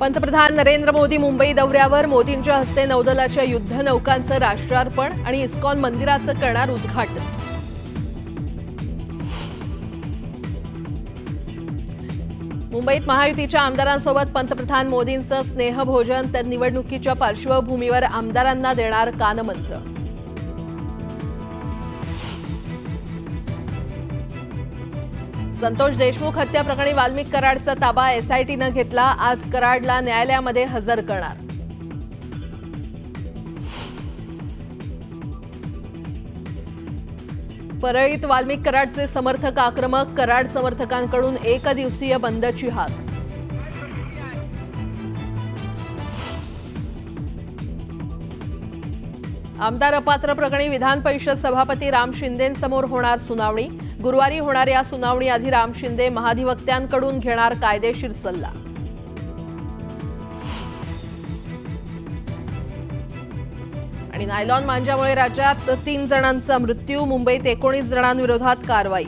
पंतप्रधान नरेंद्र मोदी मुंबई दौऱ्यावर. मोदींच्या हस्ते नौदलाच्या युद्धनौकांचं राष्ट्रार्पण आणि इस्कॉन मंदिराचं करणार उद्घाटन. मुंबईत महायुतीच्या आमदारांसोबत पंतप्रधान मोदींचं स्नेहभोजन. तर निवडणुकीच्या पार्श्वभूमीवर आमदारांना देणार कानमंत्र. संतोष देशमुख हत्या प्रकरणी वाल्मिक कराडचा ताबा एसआयटीनं घेतला. आज कराडला न्यायालयामध्ये हजर करणार. परळीत वाल्मिक कराडचे समर्थक आक्रमक. कराड समर्थकांकडून एकदिवसीय बंदची हाक. आमदार अपात्र प्रकरणी विधान परिषद सभापती राम शिंदेंसमोर होणार सुनावणी. गुरुवारी होणाऱ्या सुनावणीआधी राम शिंदे महाधिवक्त्यांकडून घेणार कायदेशीर सल्ला. आणि नायलॉन मांजामुळे राज्यात 3 जणांचा मृत्यू. मुंबईत 19 जणांविरोधात कारवाई.